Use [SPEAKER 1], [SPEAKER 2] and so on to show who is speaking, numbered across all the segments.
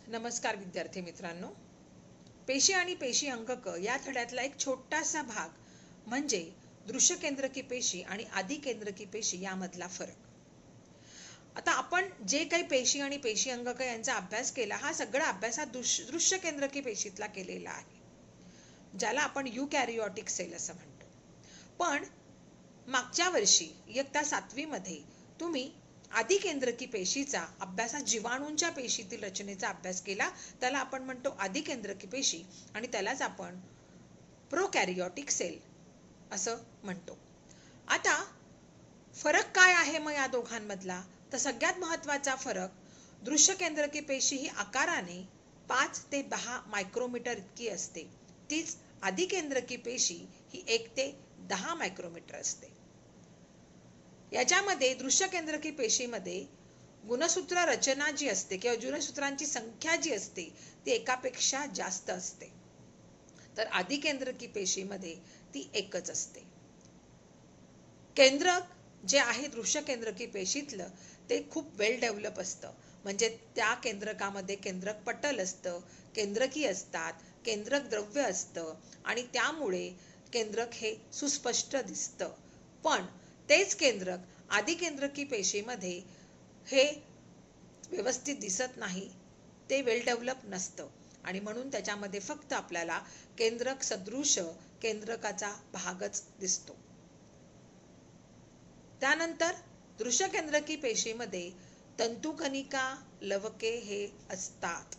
[SPEAKER 1] नमस्कार विद्यार्थी मित्रांनो, पेशी आणि पेशी अंगक या धड्यातला एक छोटासा भाग म्हणजे दृश्य केंद्रकी पेशी आणि आधी केंद्रकी पेशी यामधला फरक. आता आपण जे काही पेशी आणि पेशी अंगक यांचा अभ्यास केला, हा सगळा अभ्यास हा दृश्य केंद्रकी पेशीतला केलेला आहे, ज्याला आपण युकॅरियोटिक सेल असं म्हणतो. पण मागच्या वर्षी इयत्ता 7वी मध्ये तुम्ही आधी केंद्रकी पेशीचा अभ्यास, जीवाणूंच्या पेशीतील रचनेचा अभ्यास केला, त्याला आपण म्हणतो आधी केंद्रकी पेशी आणि त्यालाच आपण प्रोकॅरियोटिक सेल असं म्हणतो. आता फरक काय आहे मग या दोघांमधला? तर सगळ्यात महत्त्वाचा फरक, दृश्य केंद्रकी पेशी ही आकाराने 5 ते 10 मायक्रोमीटर इतकी असते, तीच आधी केंद्रकी पेशी ही 1 ते 10 मायक्रोमीटर असते. याच्यामध्ये दृश्य केंद्रकी पेशीमध्ये गुणसूत्र रचना जी असते किंवा गुणसूत्रांची संख्या जी असते ती एकापेक्षा जास्त असते, तर आधी केंद्रकी पेशीमध्ये ती एकच असते. केंद्रक जे आहे दृश्य केंद्रकी पेशीतलं ते खूप वेल डेव्हलप असतं, म्हणजे त्या केंद्रकामध्ये केंद्रक पटल असतं, केंद्रकी असतात, केंद्रक द्रव्य असतं आणि त्यामुळे केंद्रक हे सुस्पष्ट दिसतं. पण तेच केंद्रक आधी केंद्रकी पेशीमध्ये हे व्यवस्थित दिसत नाही, ते वेल डेव्हलप नसतं आणि म्हणून त्याच्यामध्ये फक्त आपल्याला केंद्रक सदृश केंद्रकाचा भागच दिसतो. त्यानंतर दृश्य केंद्रकी पेशीमध्ये तंतुकणिका, लवके हे असतात,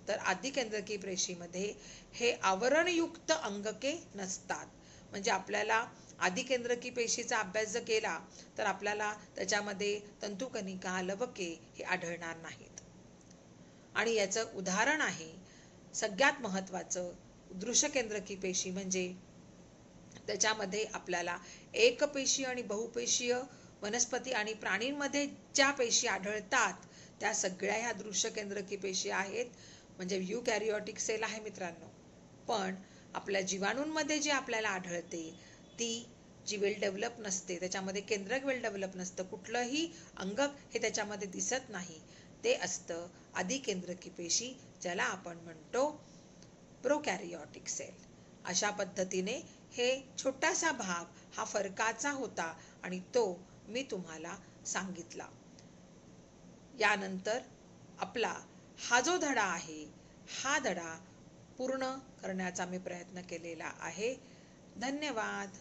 [SPEAKER 1] तर आधी केंद्रकी पेशीमध्ये हे आवरणयुक्त अंगके नसतात. म्हणजे आपल्याला आधी केंद्रकी पेशीचा अभ्यास जर केला तर आपल्याला त्याच्यामध्ये तंतुकणिका, लवके हे आढळणार नाहीत. आणि याचं उदाहरण आहे सगळ्यात महत्त्वाचं दृश्य केंद्रकी पेशी, म्हणजे त्याच्यामध्ये आपल्याला एकपेशी आणि बहुपेशीय वनस्पती आणि प्राणींमध्ये ज्या पेशी आढळतात त्या सगळ्या ह्या दृश्य केंद्रकी पेशी आहेत, म्हणजे युकॅरियोटिक सेल आहे मित्रांनो. पण आपल्या जीवाणूंमध्ये जे आपल्याला आढळते ती जी वेल डेव्हलप नसते, त्याच्यामध्ये केंद्रक वेल डेव्हलप नसतं, कुठलंही अंगक हे त्याच्यामध्ये दिसत नाही, ते असतं आधी केंद्रकी पेशी, ज्याला आपण म्हणतो प्रोकॅरियोटिक सेल. अशा पद्धतीने हे छोटासा भाग हा फरकाचा होता आणि तो मी तुम्हाला सांगितला. यानंतर आपला हा जो धडा आहे हा धडा पूर्ण करण्याचा मी प्रयत्न केलेला आहे. धन्यवाद.